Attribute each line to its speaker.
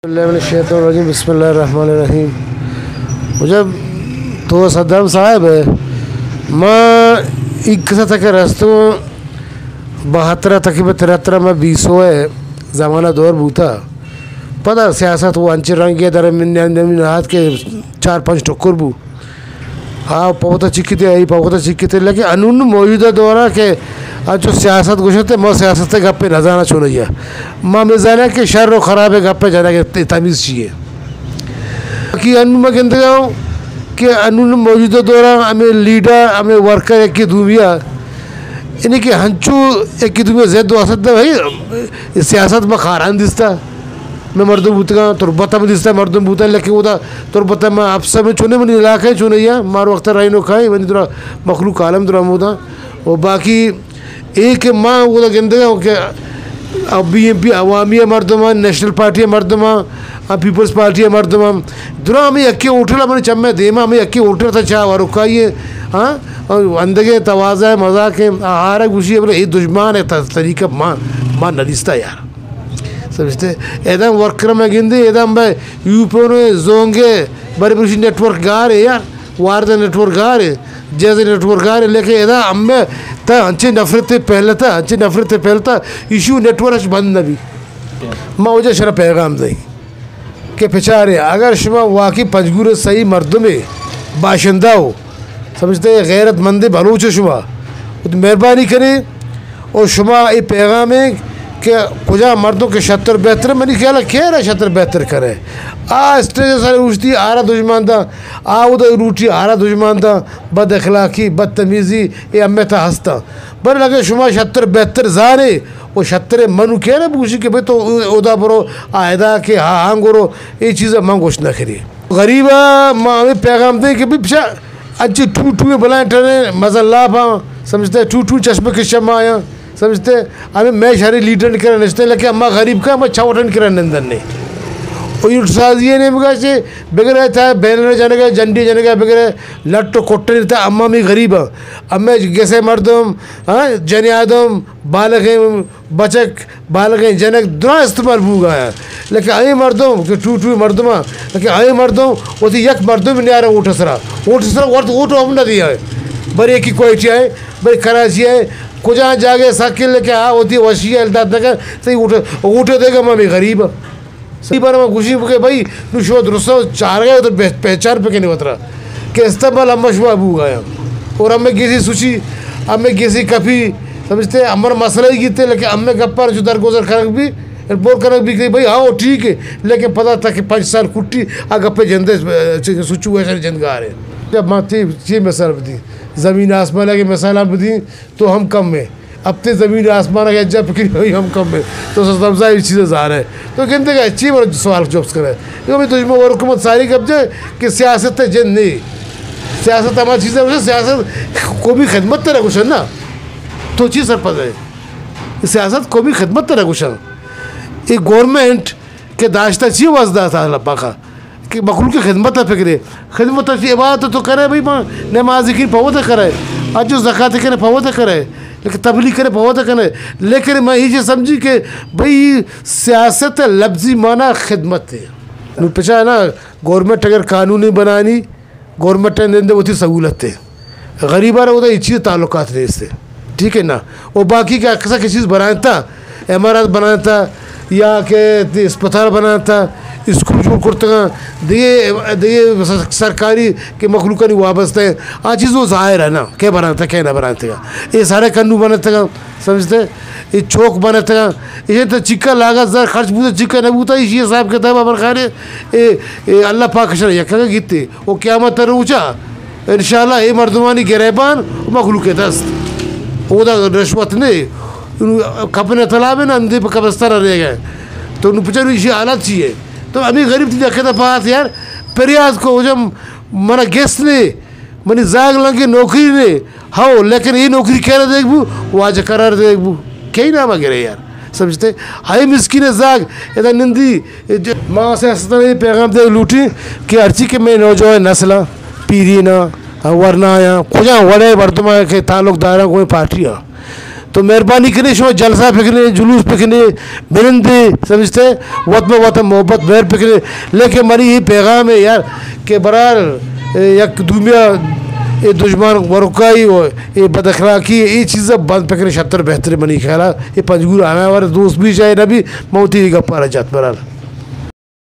Speaker 1: बिस्मिल्लाहिर्रहमानिर्रहीम। मुझे तो सद्दाम साहब है मैं एक तक रस्तों 72 तक 73 में 20 है ज़माना दौर बूता पता सियासत वो अंचे रंग के दर हाथ के 4-5 टक्कर बू हाँ पवता चिक्की आई पवता चिक्की लेकिन अनून मौजूदा दौरा के आज जो सियासत गुजरते मैं सियासत से गप्पे न जाना छोड़िए माँ मिजाना के शर व ख़राब है गप्पे जाना के तमीज़ चाहिए कि अनु में कहते जाऊँ कि अनून मौजूदा दौरा हमें लीडर हमें वर्कर एक की दूमिया इन्हीं के हंचू एक की दूमिया ज़्यादा असद भाई सियासत में खारान दिसता मैं मर्दों बूतगा तुरबता में दिसता मर्दों बूता लेके उदा तुरबता में आप सब में चुने में इलाके चुने या मारो वक्त राइनो खाए वनी तुरा मखलूक आलम तुरा मुदा और बाकी एक माँ उदा कहते हैं कि अब BNP अवामी मर्दमा नेशनल पार्टी मर्दमा पीपल्स पार्टी मर्दमा दुरा हमें अक्के उठला मैंने चम्मे देमा हमें अक्के उठला था चाह और रुकाइए हाँ और अंदगे तवाज़ा है मजाक है आहार गुशी बोले ये दुश्मन है तरीका माँ नदिस्ता यार समझते एकदम वर्कर में गिंदे एकदम भाई यूपी जोंगे बड़े बड़ी नेटवर्क गार है यार वारदा नेटवर्क गार है जैसे नेटवर्क गार है लेकिन एकदम अम्मे ता अच्छे नफरत पहलता इशू नेटवर्क बंद नबी माँ वजह शरा पैगाम दई के पिछारे अगर शुमा वाकई पंजगुर सही मर्द में बाशिंदा हो समझते गैरतमंद बलूच शुमा तो मेहरबानी करें और शुमा ये पैगाम है कि कुजा मर्दों के शतर बेहतर मैंने ख्याल कह रहा शतर बेहतर करे स्टेज सारे उठती आरा दुश्मन था उधर रूठी आरा दुश्मन था बद अखलाकी बदतमीज़ी ये अम्मे था हंसता बर लगे शुमा शतर बेहतर जाने वो शतर मनु कह रहे पूछी कि भाई तो उदा बरो आयदा के हाँ गोरो ये चीज़ें माँ गोश न करिए गरीबा माँ पैगाम दे कि भाई अच्छी टू बुलाए टने मज़ा पा समझते टू चश्मे के शमा आया समझते हमें मैं शहरी लीडर कर नचते लेकिन अम्मा गरीब का मैं छावटन कर नंदन ने और साजिए ने मगर से बगैर था बैनर जाने का झंडी जाने का बगैर लट्टो कोट्टे रहता अम्मा में गरीब अम्मे जैसे मर्दम हाँ जन आदम बालक बचक बालक जनक दुरा इस्तेमाल भूगा है लेकिन आई मर्दों कि टू मर्दमा लेकिन आई मर्दों वो तो यक मर्दों में नहीं आ रहा ऊँटसरा ऊँट हमने दिया है बड़े की क्वालिटी है बड़ी कराची है कुछ जाके साकिल लेके होती वशी अलदाद नगर सही उठे देगा मम्मी गरीब सही बार मैं खुशी के भाई तू शो दुरुस्तो चार गए तो पहचान पे नहीं बतरा कि इस्तेमाल अम्मा शुभ अबू गया और हमें किसी सूची हमें किसी कभी समझते हमारा मसला ही गीते लेकिन हमें गप्पा जो दरगुजर खरक भी बोल कर भी कही भाई हाँ ठीक है लेकिन पता था कि 5 साल कुट्टी आ गप्पे जंदे सिचुएशन जंदगा रहे जब माती ये मिसाल दी ज़मीन आसमान की मिसाल आप दी तो हम कम में अब तो ज़मीन आसमान के जब फिक्र हम कम में तो समझा ये चीज़ें जा रहे हैं तो कहते हैं अच्छी बड़ा सवाल जॉब्स करे क्योंकि तुझमें और हुकूमत सारी कब्जे कि सियासत है जन नहीं सियासत हमारी चीज़ें उसे सियासत को भी खिदमत तरह कुछ है ना तो चीज़ सर पता है सियासत को भी खिदमत तरह कुछ है एक गवर्नमेंट के दाश्ता चाहिए वाजदा था अल्लाह का कि मखलूक की खिदमत है फिक्र खिदमत की इबादत तो करे भाई माँ नमाज की पवत करे आज जो ज़कात करे पवत करे लेकिन तबलीग करे पवत करे लेकिन मैं ये समझी कि भाई सियासत लफ्जी माना खिदमत है पिछा है ना गवर्नमेंट अगर कानूनी बनानी गवर्नमेंट ने वो थी सहूलत है गरीबा रहा ये चीज़ ताल्लुकात रहे इससे ठीक है ना और बाकी का अक्सर किसी चीज़ बनाया था इमारत बनाया था या के अस्पताल बनाया था स्कूल करते दिए सरकारी के मखलूक नहीं वाबस्ता है आज चीज़ वो ज़ाहिर है ना क्या बनाता क्या ना बनाते का ये सारे कन्नू बनाते का समझते ये चौक बनाते का ये तो चिक्का लागत ज़र खर्च बूता चिक्का नहीं बूता ये साहब कहता है बाबर खाने ये अल्लाह पाक शर यका गीते वो क्या मत ऊँचा इंशाल्लाह ये मर्दमानी गिरेबान मखलूक दस्त वो रिश्वत नहीं कपने तालाब है ना अंधे पर कब्रस्तान रह गए तो उन पिछड़ इसी हालत चाहिए तो अभी गरीब थी देखे था पास यार परियाज को जब मना गेस्ट ने मनी जाग लगे नौकरी ने हाँ लेकिन ये नौकरी कह रहे देखबू वो आज करार देखबू क्या ही नाम गिरे यार समझते हाई मिस्किन जाग इधर निंदी माँ से ये पैगाम दे लूटी कि अर्ची के मैं नौजवान नस्ल पीरी ना वरना या कुछ वड़े वर्तमान के ताल्लुकदार कोई पार्टियाँ तो मेहरबानी करे शो जलसा फिकने जुलूस फिकने बिरंदे समझते वत में वत मोहब्बत मेहर फिकने लेके मरी ही पैगाम है यार के बरार यक दुनिया ये दुश्मन वरुकाई ये बदअखलाकी ये चीज़ें बंद फिक्र 76 बेहतर बनी ख्याल ये पंजगूर आने वाले दोस्त भी चाहे ना भी मौती गप्पा रह जात बरार